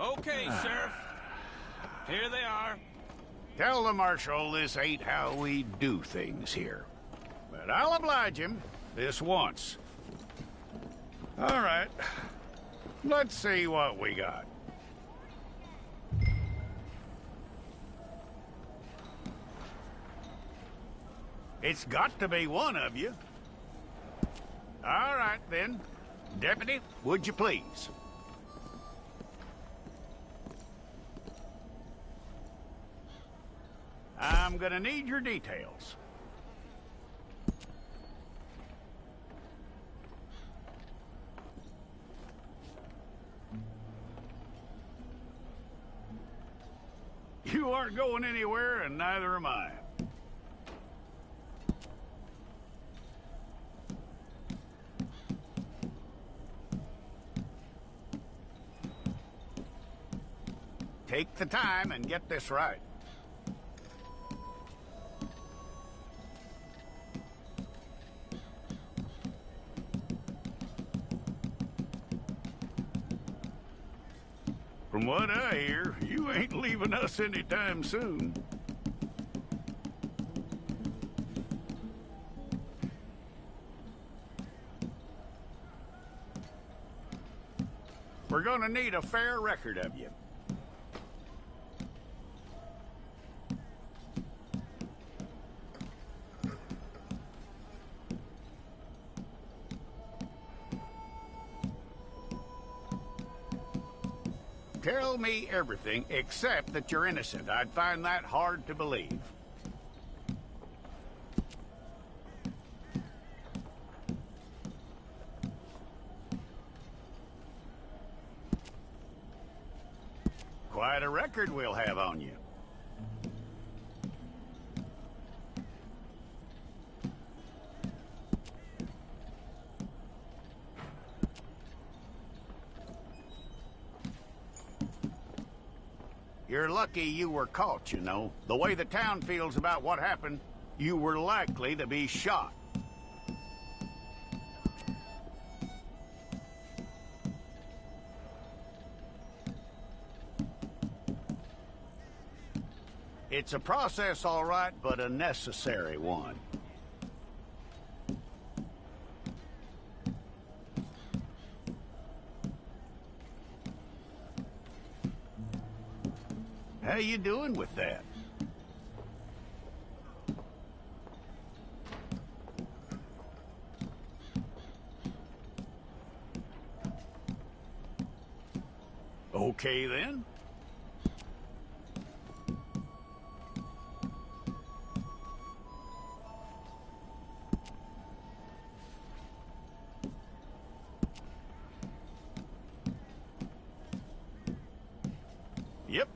Okay, Sheriff. Here they are. Tell the Marshal this ain't how we do things here. But I'll oblige him this once. All right. Let's see what we got. It's got to be one of you. All right, then. Deputy, would you please? I'm gonna need your details. You aren't going anywhere, and neither am I. Take the time and get this right. From what I hear, you ain't leaving us anytime soon. We're gonna need a fair record of you. Tell me everything except that you're innocent. I'd find that hard to believe. Quite a record we'll have on you. You're lucky you were caught, you know. The way the town feels about what happened, you were likely to be shot. It's a process, all right, but a necessary one. How you doing with that? Okay, then. Yep.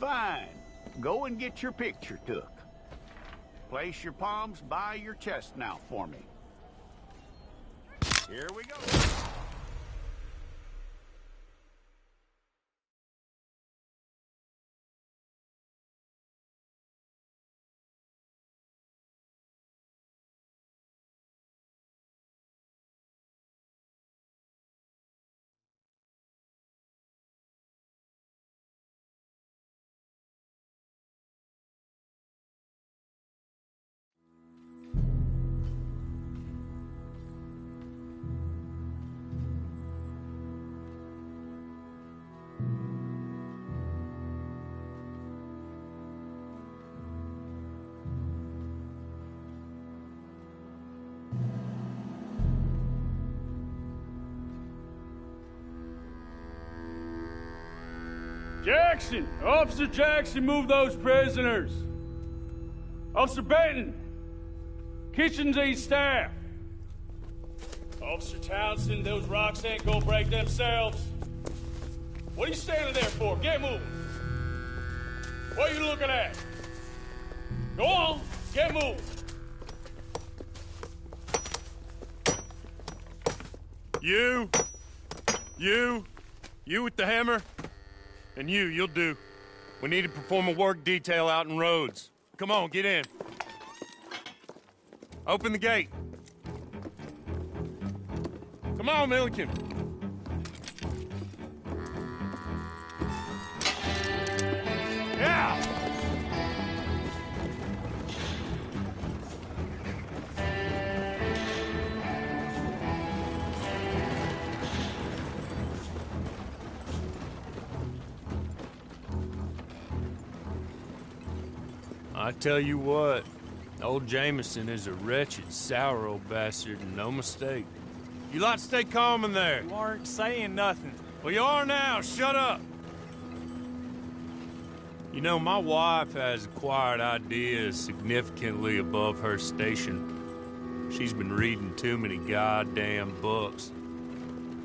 Fine. Go and get your picture took. Place your palms by your chest now for me. Here we go. Jackson! Officer Jackson, move those prisoners! Officer Benton! Kitchens aid staff! Officer Townsend, those rocks ain't gonna break themselves. What are you standing there for? Get moving! What are you looking at? Go on, get moving! You with the hammer? And you'll do. We need to perform a work detail out in roads. Come on, get in. Open the gate. Come on, Milliken. Yeah! I tell you what, old Jameson is a wretched, sour old bastard, and no mistake. You lot stay calm in there. You aren't saying nothing. Well, you are now. Shut up. You know, my wife has acquired ideas significantly above her station. She's been reading too many goddamn books.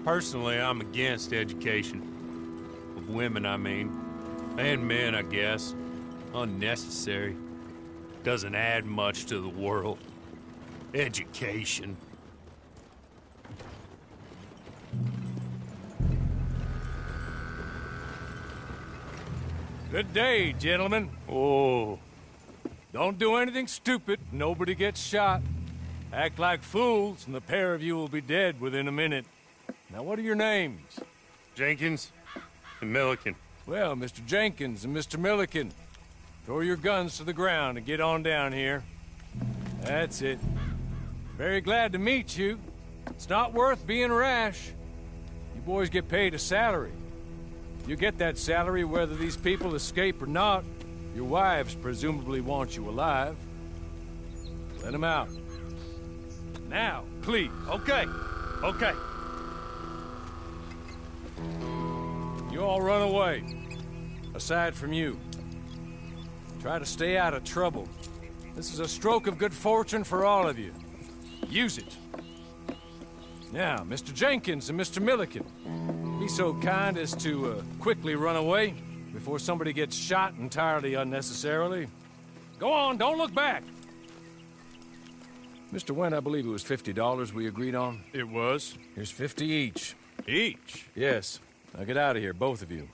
Personally, I'm against education. Of women, I mean. And men, I guess. Unnecessary. Doesn't add much to the world. Education. Good day, gentlemen. Oh, Don't do anything stupid. Nobody gets shot. Act like fools, and the pair of you will be dead within a minute. Now, what are your names? Jenkins and Milliken. Well, Mr. Jenkins and Mr. Milliken, throw your guns to the ground and get on down here. That's it. Very glad to meet you. It's not worth being rash. You boys get paid a salary. You get that salary whether these people escape or not. Your wives presumably want you alive. Let them out. Now, please. Okay. You all run away. Aside from you. Try to stay out of trouble. This is a stroke of good fortune for all of you. Use it. Now, Mr. Jenkins and Mr. Milliken, be so kind as to quickly run away before somebody gets shot entirely unnecessarily. Go on, don't look back. Mr. Went, I believe it was $50 we agreed on. It was. Here's 50 each. Each? Yes. Now get out of here, both of you.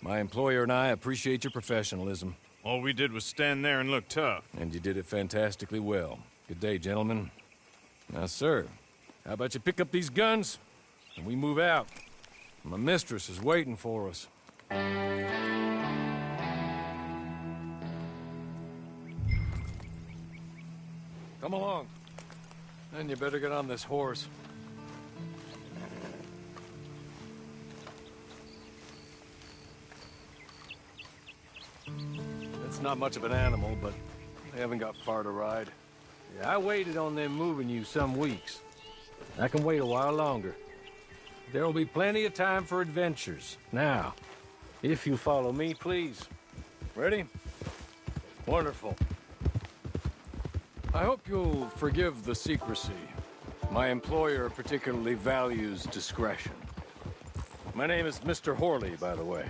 My employer and I appreciate your professionalism. All we did was stand there and look tough. And you did it fantastically well. Good day, gentlemen. Now, sir, how about you pick up these guns and we move out? My mistress is waiting for us. Come along. Then you better get on this horse. It's not much of an animal, but they haven't got far to ride. Yeah, I waited on them moving you some weeks. I can wait a while longer. There'll be plenty of time for adventures. Now, if you follow me, please. Ready? Wonderful. I hope you'll forgive the secrecy. My employer particularly values discretion. My name is Mr. Horley, by the way.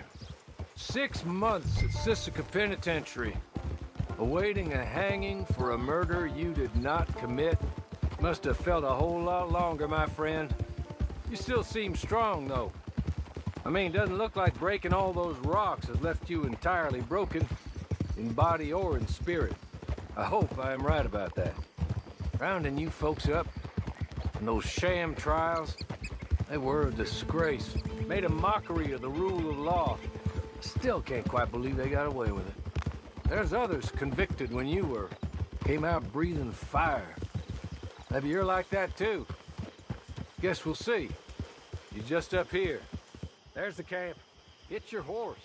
6 months at Sisika Penitentiary, awaiting a hanging for a murder you did not commit. Must have felt a whole lot longer, my friend. You still seem strong, though. I mean, doesn't look like breaking all those rocks has left you entirely broken, in body or in spirit. I hope I am right about that. Rounding you folks up, and those sham trials, they were a disgrace. Made a mockery of the rule of law. Still can't quite believe they got away with it. There's others convicted when you were. Came out breathing fire. Maybe you're like that too. Guess we'll see. You're just up here. There's the camp. Get your horse.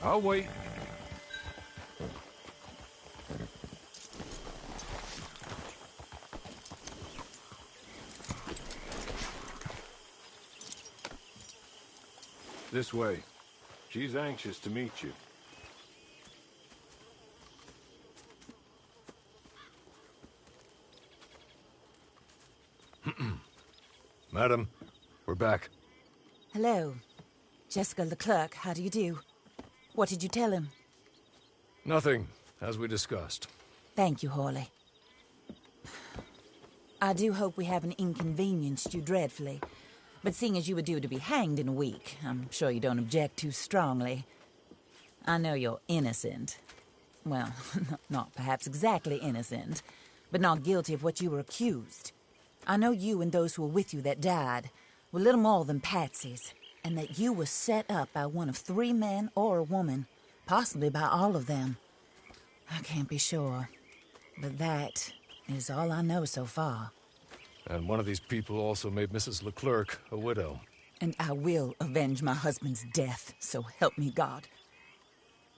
I'll wait. This way. She's anxious to meet you. Madam, we're back. Hello. Jessica Leclerc, how do you do? What did you tell him? Nothing, as we discussed. Thank you, Hawley. I do hope we haven't inconvenienced you dreadfully. But seeing as you were due to be hanged in a week, I'm sure you don't object too strongly. I know you're innocent. Well, not perhaps exactly innocent, but not guilty of what you were accused. I know you and those who were with you that died were little more than patsies, and that you were set up by one of 3 men or a woman, possibly by all of them. I can't be sure, but that is all I know so far. And one of these people also made Mrs. Leclerc a widow. And I will avenge my husband's death, so help me God.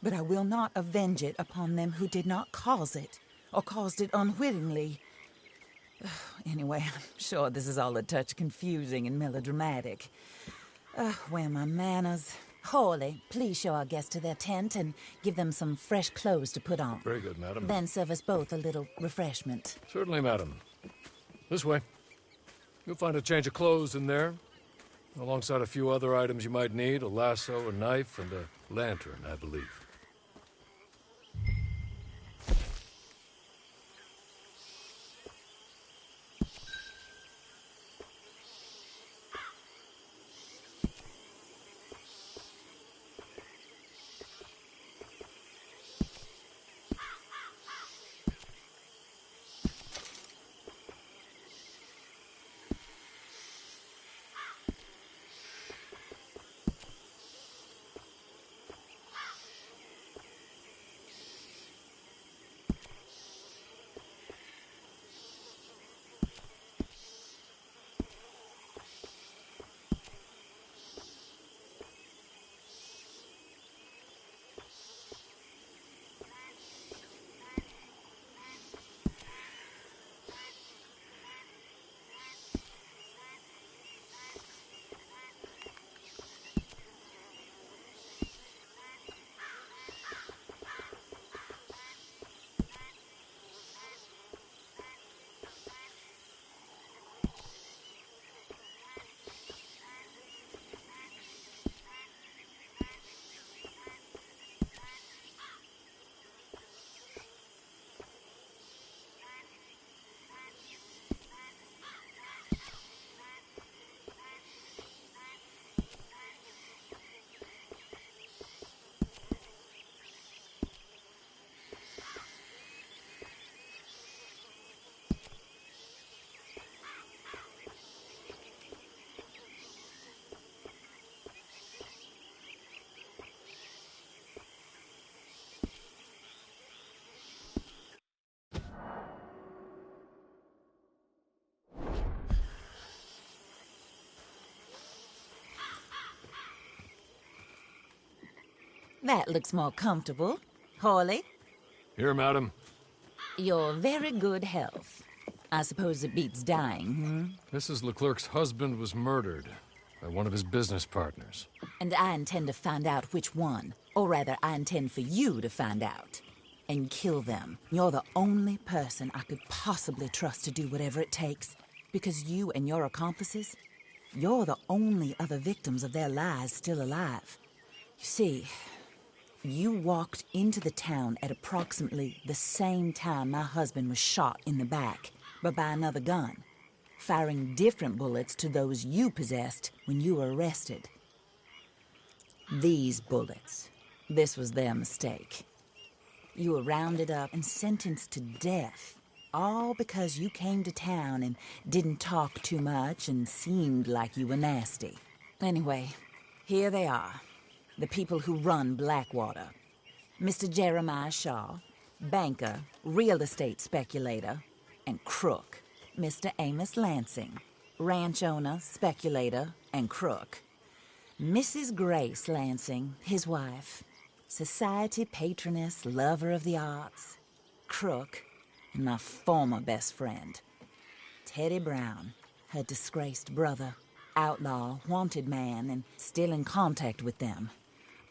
But I will not avenge it upon them who did not cause it, or caused it unwittingly. Anyway, I'm sure this is all a touch confusing and melodramatic. Where are my manners? Hawley, please show our guests to their tent and give them some fresh clothes to put on. Very good, madam. Then serve us both a little refreshment. Certainly, madam. This way. You'll find a change of clothes in there, alongside a few other items you might need, a lasso, a knife, and a lantern, I believe. That looks more comfortable. Hawley, Here, madam. your very good health. I suppose it beats dying, Mrs. Leclerc's husband was murdered by one of his business partners. And I intend to find out which one. Or rather, I intend for you to find out. and kill them. You're the only person I could possibly trust to do whatever it takes. Because you and your accomplices, you're the only other victims of their lies still alive. You see, you walked into the town at approximately the same time my husband was shot in the back, but by another gun, firing different bullets to those you possessed when you were arrested. These bullets, this was their mistake. You were rounded up and sentenced to death, all because you came to town and didn't talk too much and seemed like you were nasty. Anyway, here they are, the people who run Blackwater. Mr. Jeremiah Shaw, banker, real estate speculator, and crook. Mr. Amos Lansing, ranch owner, speculator, and crook. Mrs. Grace Lansing, his wife, society patroness, lover of the arts, crook, and my former best friend, Teddy Brown, her disgraced brother, outlaw, wanted man, and still in contact with them.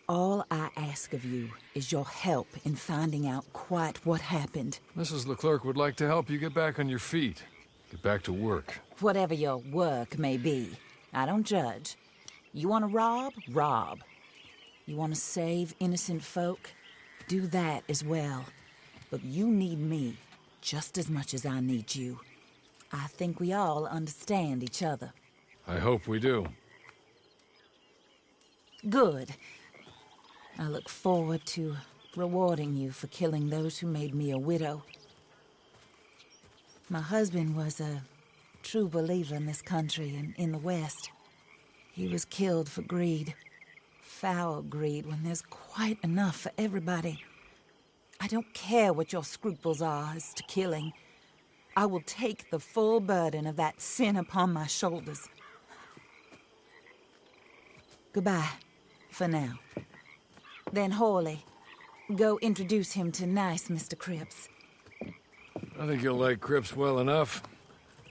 All I ask of you is your help in finding out quite what happened. Mrs. Leclerc would like to help you get back on your feet. Get back to work. Whatever your work may be, I don't judge. You want to rob? Rob. You want to save innocent folk? Do that as well. But you need me just as much as I need you. I think we all understand each other. I hope we do. Good. I look forward to rewarding you for killing those who made me a widow. My husband was a true believer in this country and in the West. He was killed for greed. Foul greed when there's quite enough for everybody. I don't care what your scruples are as to killing. I will take the full burden of that sin upon my shoulders. Goodbye, for now. Then Hawley, go introduce him to nice Mr. Cripps. I think you'll like Cripps well enough.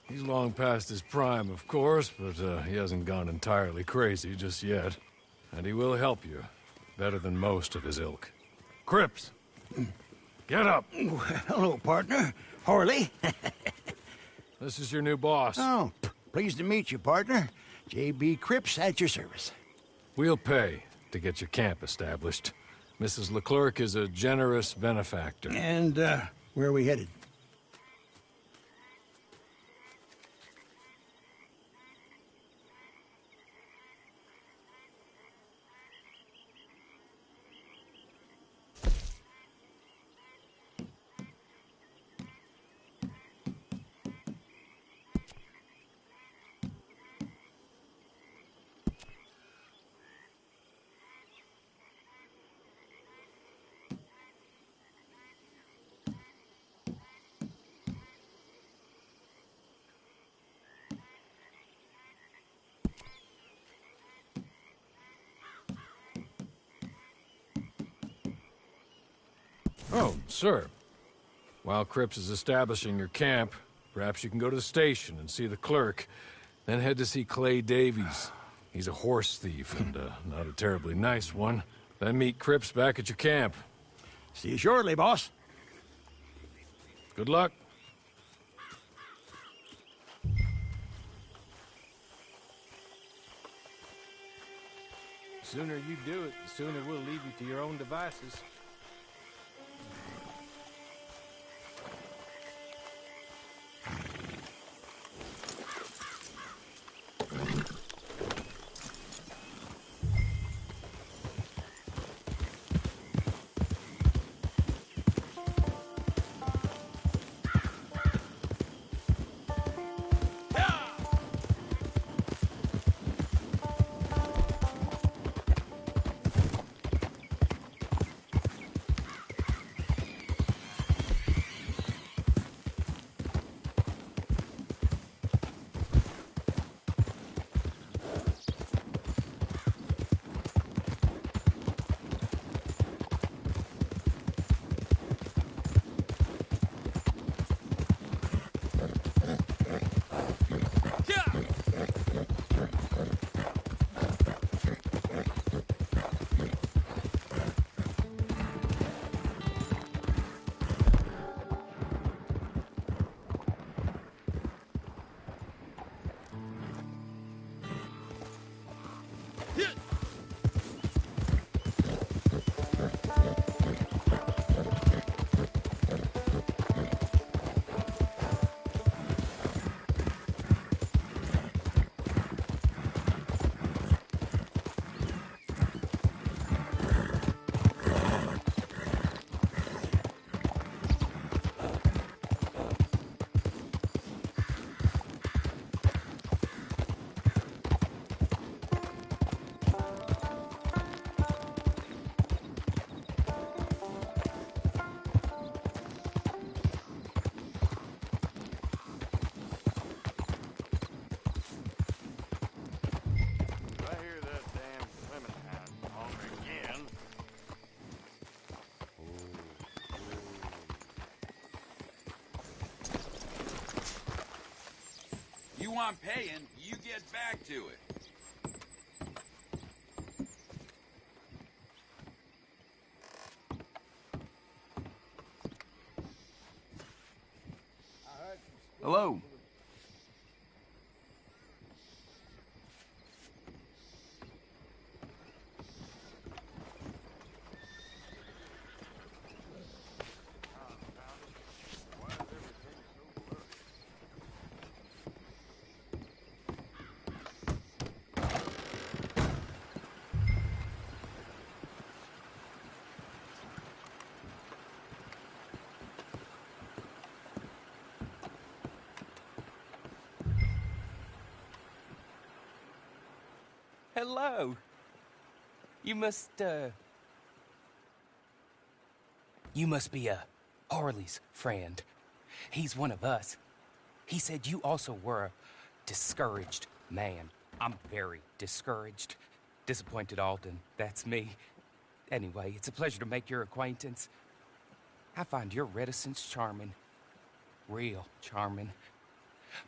He's long past his prime, of course, but he hasn't gone entirely crazy just yet. And he will help you, better than most of his ilk. Cripps! Get up! Hello, partner. Harley. This is your new boss. Oh, pleased to meet you, partner. J.B. Cripps at your service. We'll pay to get your camp established. Mrs. Leclerc is a generous benefactor. And, where are we headed? Oh, sir. While Cripps is establishing your camp, perhaps you can go to the station and see the clerk, then head to see Clay Davies. He's a horse thief, and not a terribly nice one. Then meet Cripps back at your camp. See you shortly, boss. Good luck. The sooner you do it, the sooner we'll leave you to your own devices. want paying, you get back to it. Hello. Hello. You must be, Harley's friend. He's one of us. He said you also were a discouraged man. I'm very discouraged. Disappointed Alden, that's me. Anyway, it's a pleasure to make your acquaintance. I find your reticence charming. Real charming.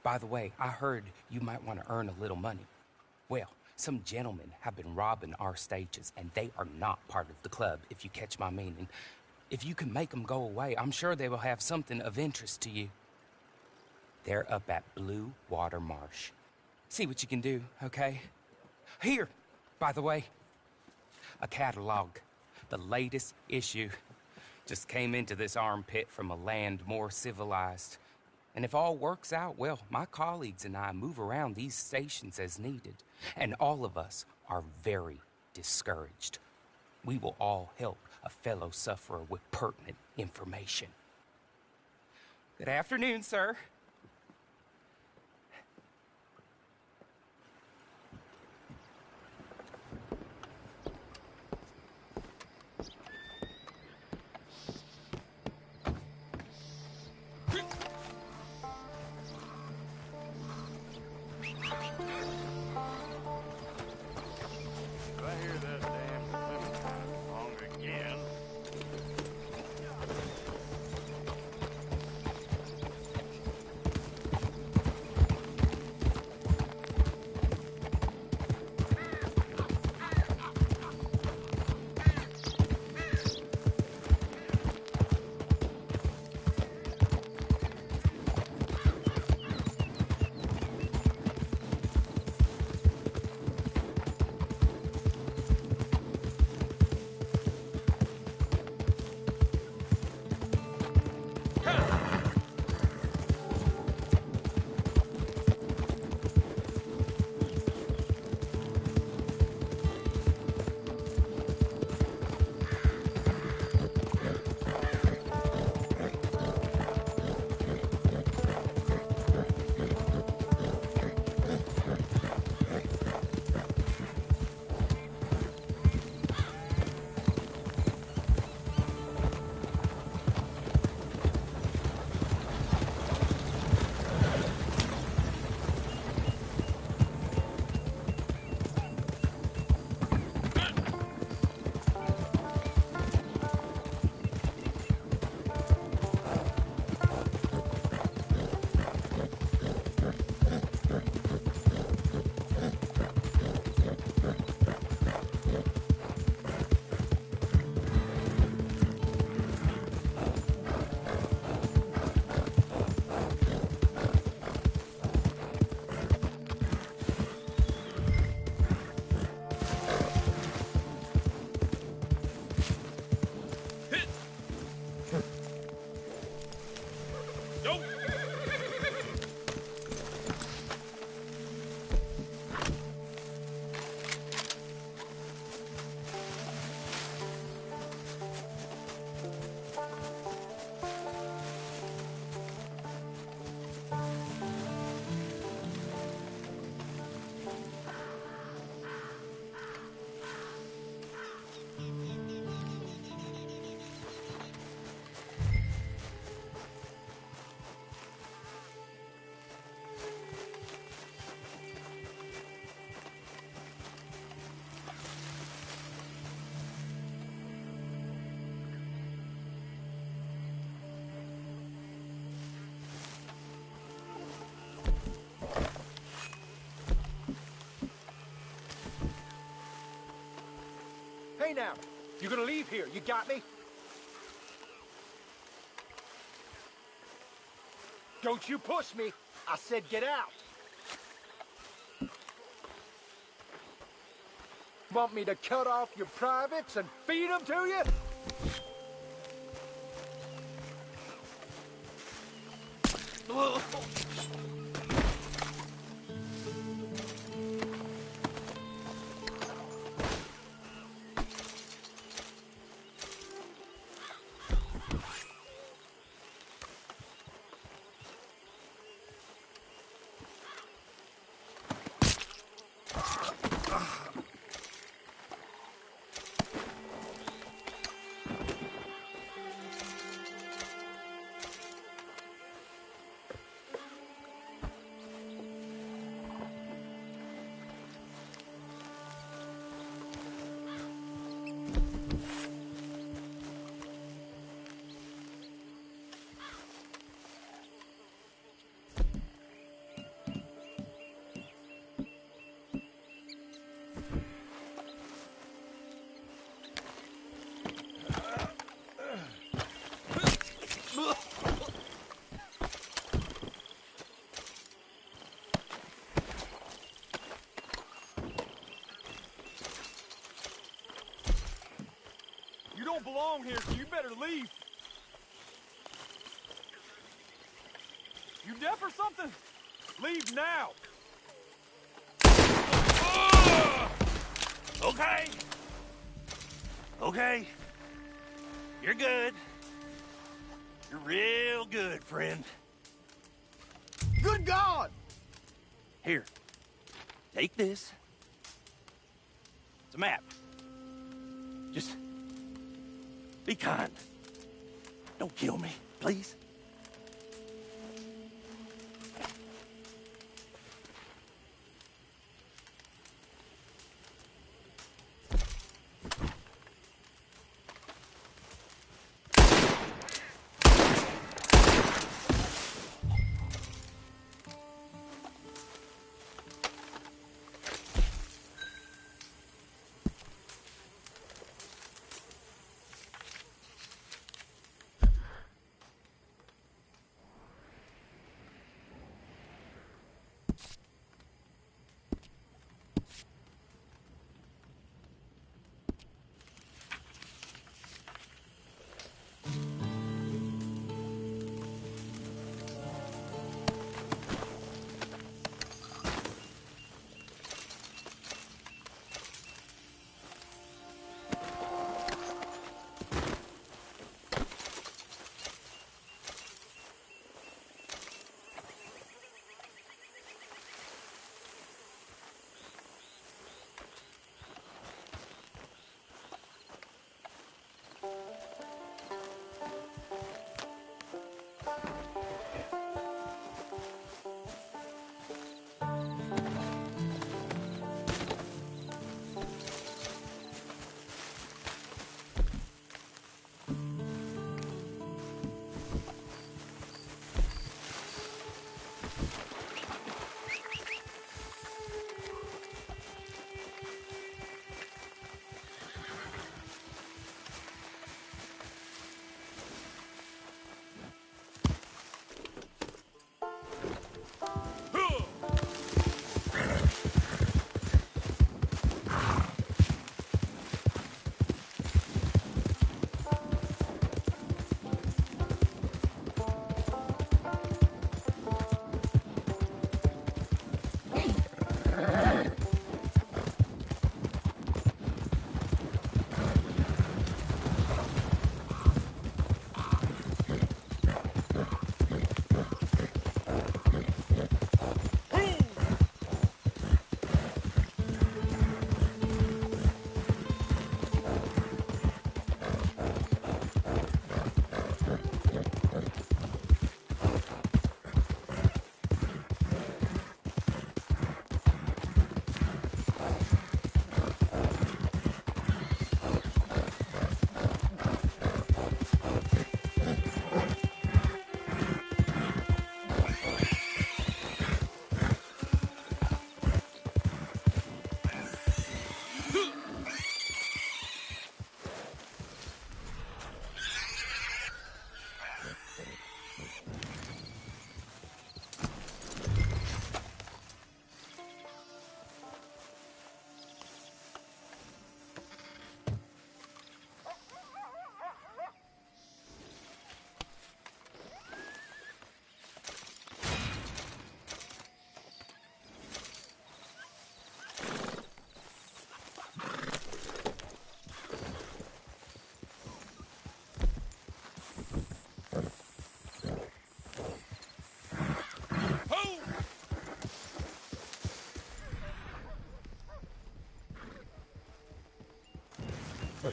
By the way, I heard you might want to earn a little money. Well, some gentlemen have been robbing our stages, and they are not part of the club, if you catch my meaning. If you can make them go away, I'm sure they will have something of interest to you. They're up at Blue Water Marsh. See what you can do, okay? Here, by the way, a catalog. The latest issue. Just came into this armpit from a land more civilized. And if all works out, well, my colleagues and I move around these stations as needed. And all of us are very discouraged. We will all help a fellow sufferer with pertinent information. Good afternoon, sir. now. You're gonna leave here, you got me? Don't you push me. I said get out. Want me to cut off your privates and feed them to you? You don't belong here, so you better leave. You deaf or something? Leave now. Okay. Okay. You're good. You're real good, friend. Good God! Here. Take this. It's a map. Just be kind. Don't kill me, please.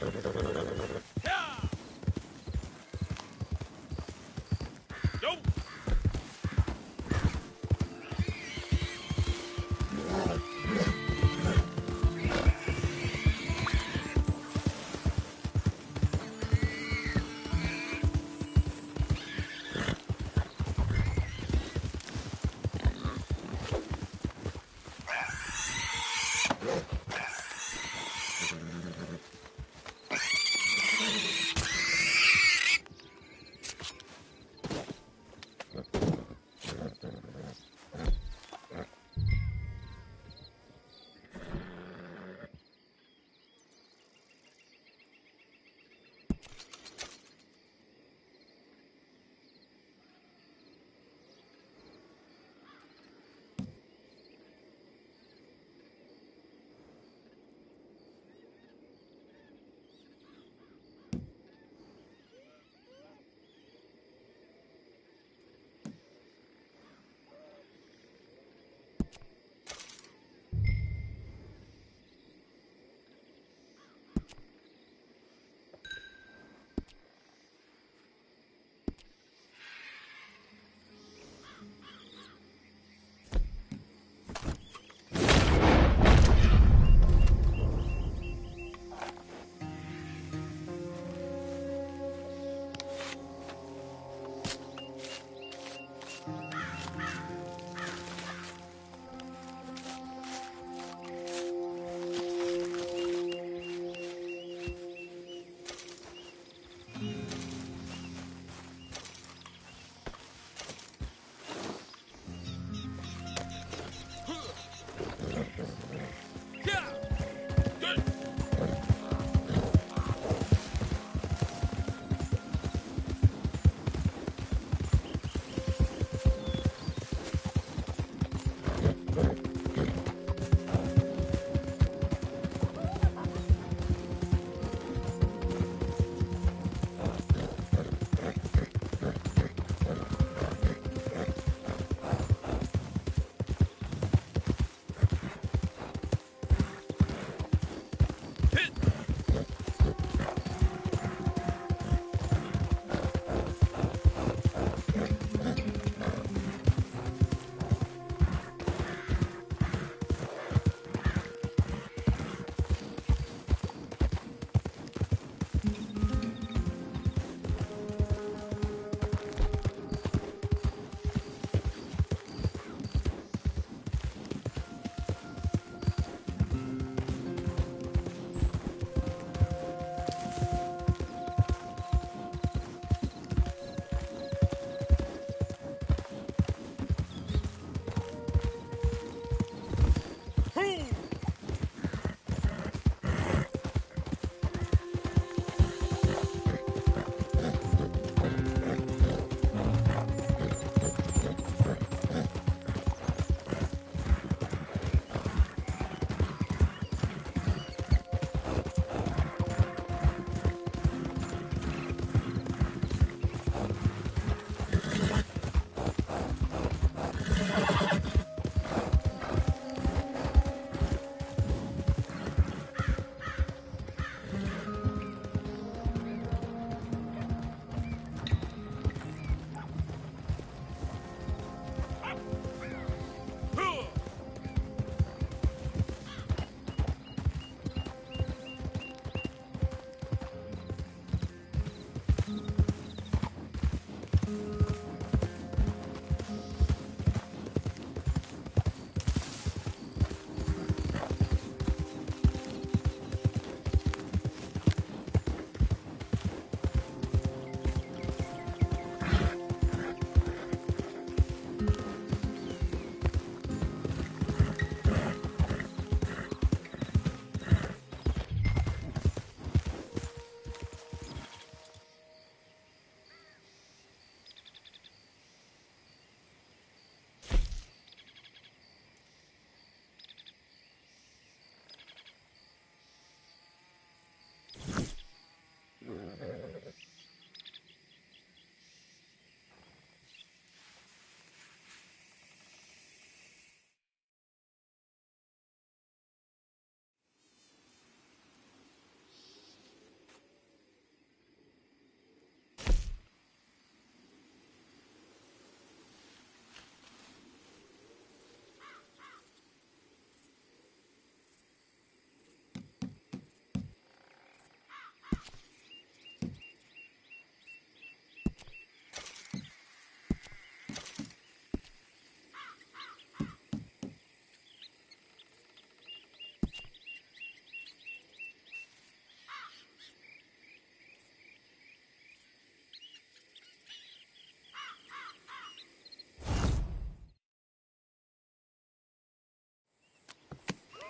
Go!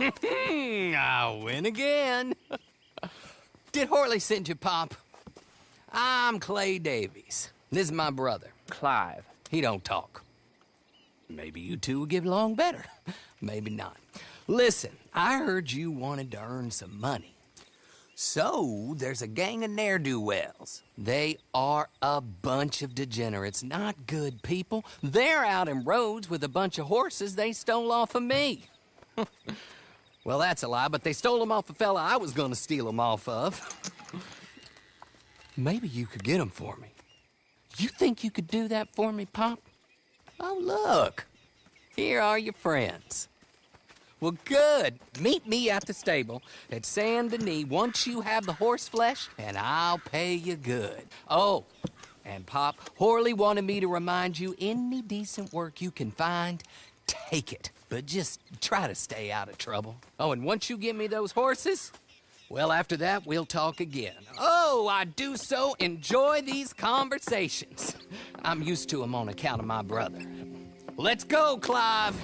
I win again. Did Horley send you, Pop? I'm Clay Davies. This is my brother, Clive. He don't talk. Maybe you two will get along better. Maybe not. Listen, I heard you wanted to earn some money. So, there's a gang of ne'er-do-wells. They are a bunch of degenerates, not good people. They're out in roads with a bunch of horses they stole off of me. Well, that's a lie, but they stole them off a fella I was gonna steal them off of. Maybe you could get them for me. You think you could do that for me, Pop? Oh, look. Here are your friends. Well, good. Meet me at the stable at Saint Denis once you have the horse flesh, and I'll pay you good. Oh, and Pop, Horley wanted me to remind you, any decent work you can find, take it. But just try to stay out of trouble. Oh, and once you give me those horses, well, after that, we'll talk again. Oh, I do so enjoy these conversations. I'm used to them on account of my brother. Let's go, Clive.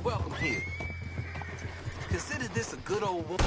Welcome here. Consider this a good old woman.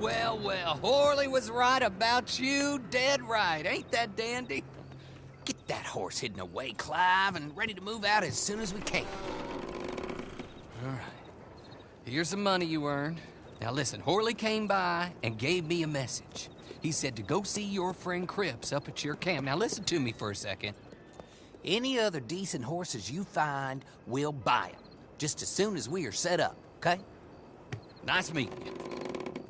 well, well. Horley was right about you, dead right. Ain't that dandy? Get that horse hidden away, Clive, and ready to move out as soon as we can. All right. Here's the money you earned. Now listen, Horley came by and gave me a message. He said to go see your friend Cripps up at your camp. Now listen to me for a second. Any other decent horses you find, we'll buy them. Just as soon as we are set up, okay? Nice meeting you.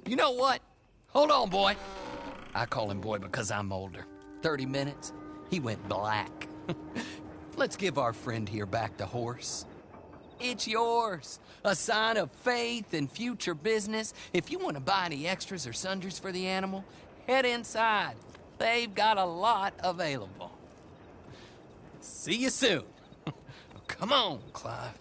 You know what? Hold on, boy. I call him boy because I'm older. 30 minutes, he went black. Let's give our friend here back the horse. It's yours. A sign of faith and future business. If you want to buy any extras or sundries for the animal, head inside. They've got a lot available. See you soon. Come on, Clive.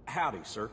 Howdy, sir.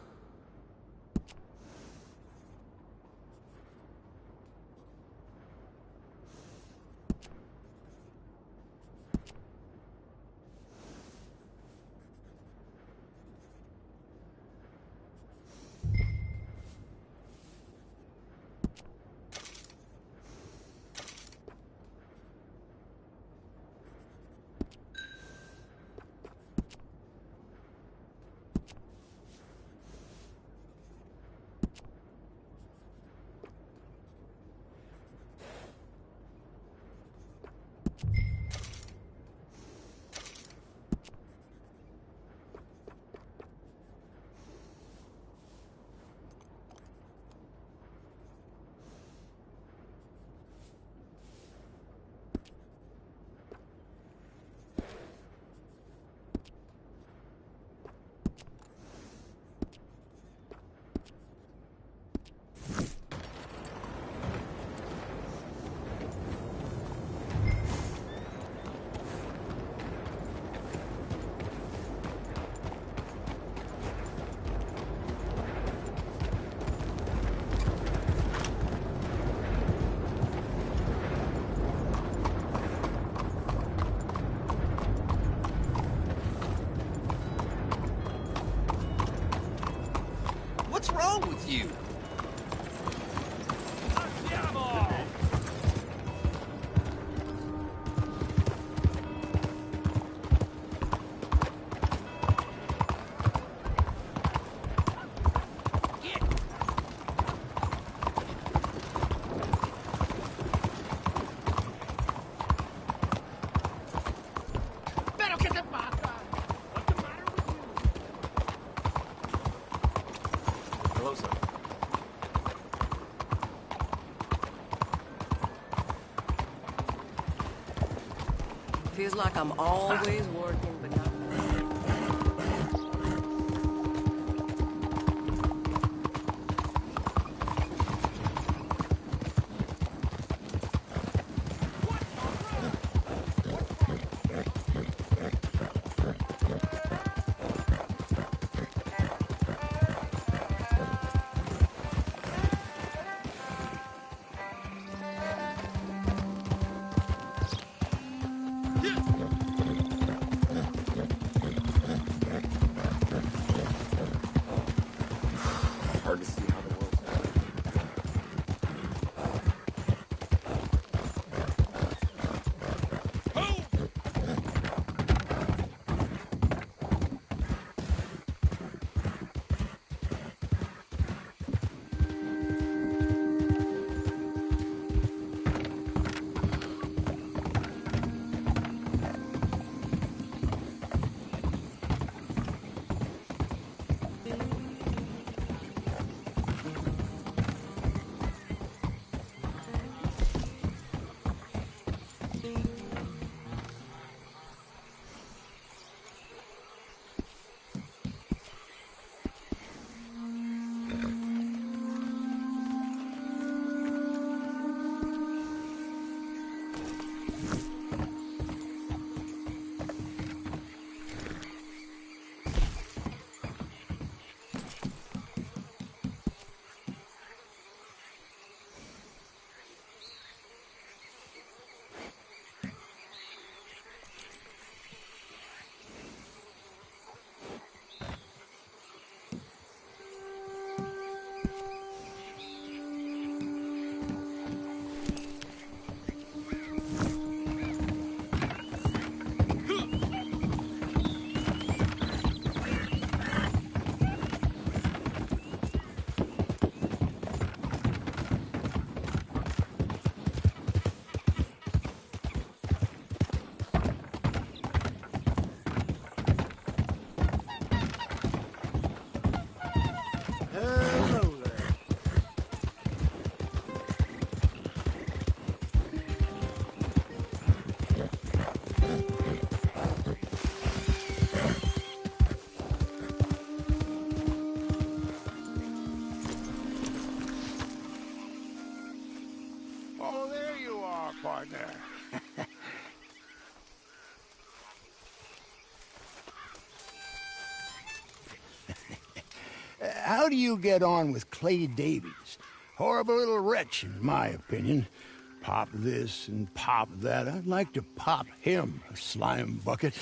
What's wrong with you? Feels like I'm always working, but not... do you get on with Clay Davies? Horrible little wretch, in my opinion. Pop this and pop that. I'd like to pop him, a slime bucket.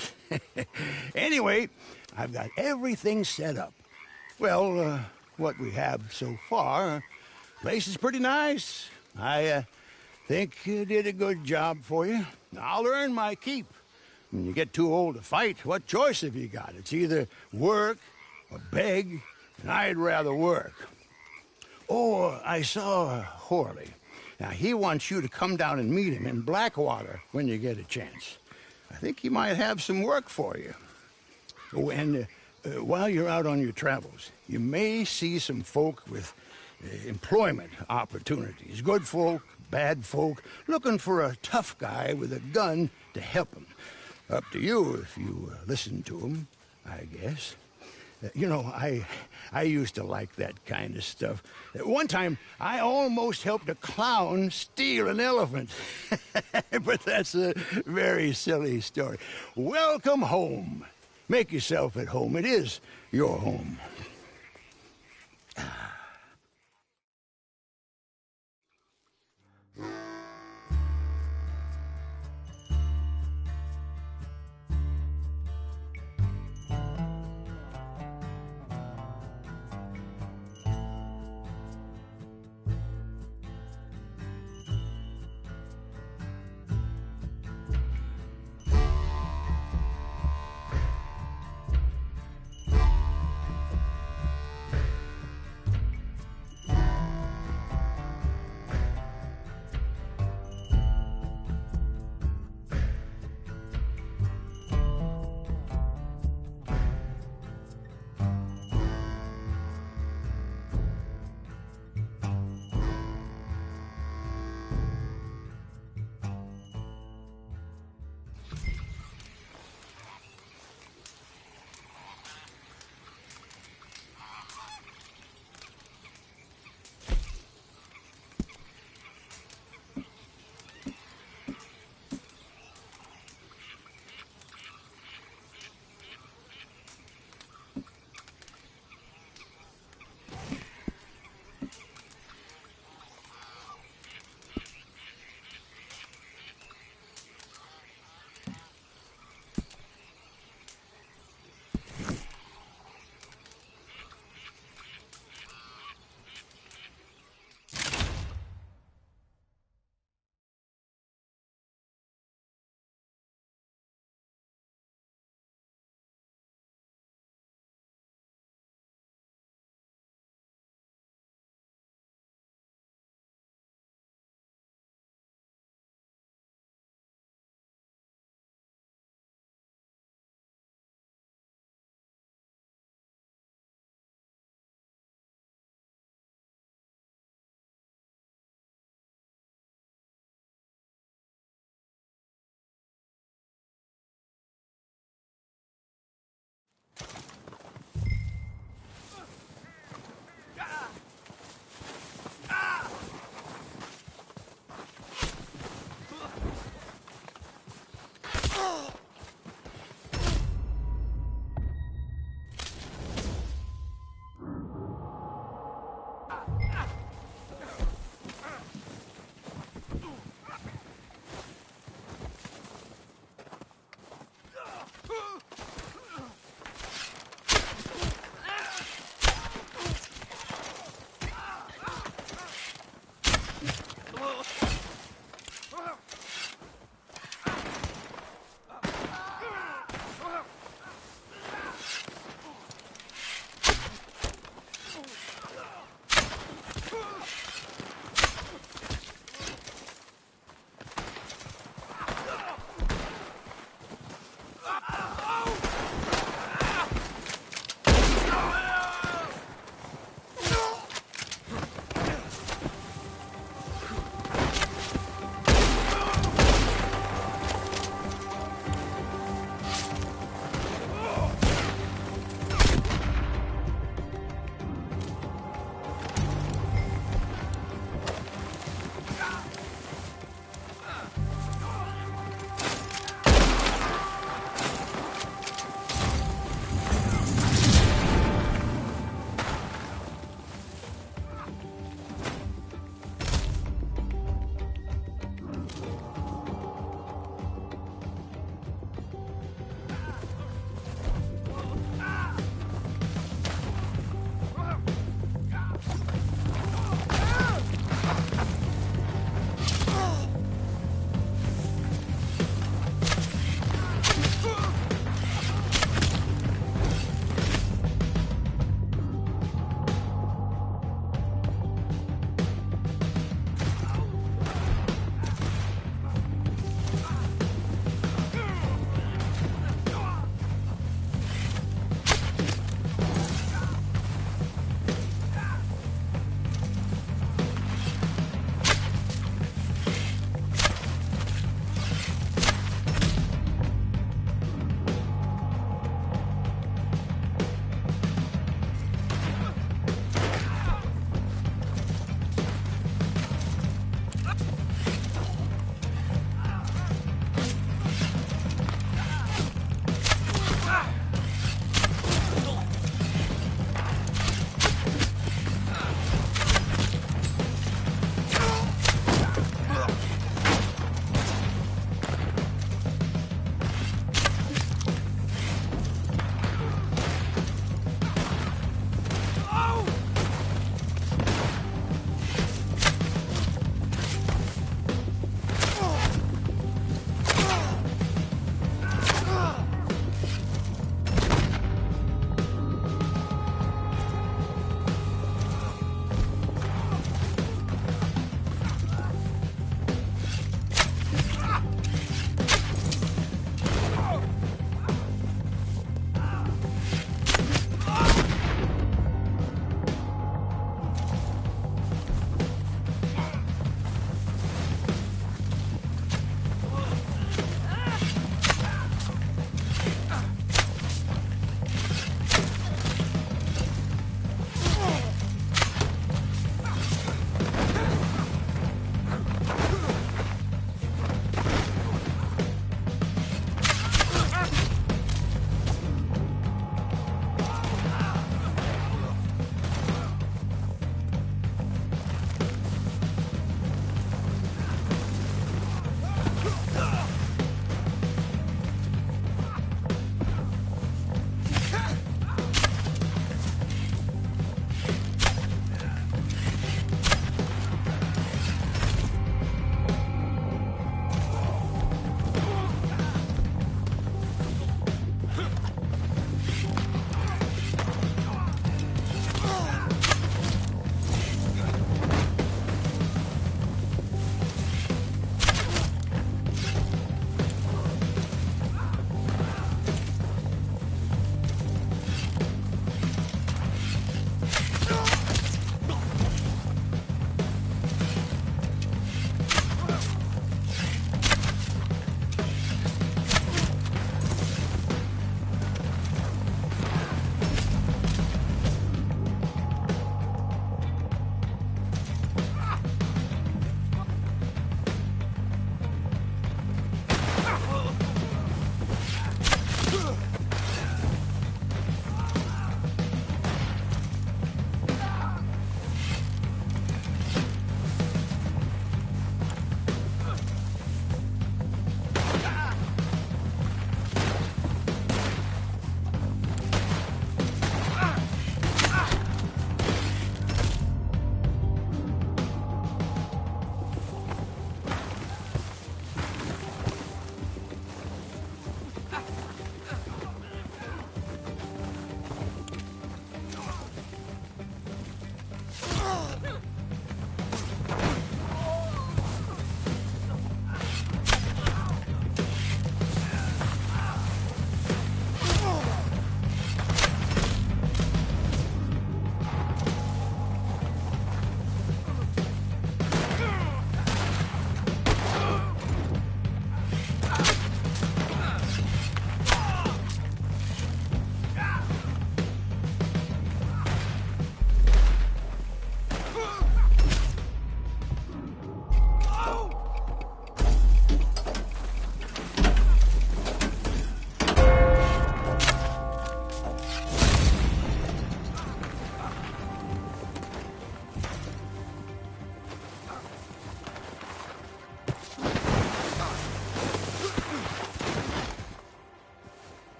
Anyway, I've got everything set up. Well, what we have so far, place is pretty nice. I think you did a good job for you. I'll earn my keep. When you get too old to fight, what choice have you got? It's either work or beg, and I'd rather work. Oh, I saw Horley. Now, he wants you to come down and meet him in Blackwater when you get a chance. I think he might have some work for you. Oh, and while you're out on your travels, you may see some folk with employment opportunities. Good folk, bad folk, looking for a tough guy with a gun to help them. Up to you if you listen to them, I guess. You know, I used to like that kind of stuff. One time, I almost helped a clown steal an elephant. But that's a very silly story. Welcome home. Make yourself at home. It is your home.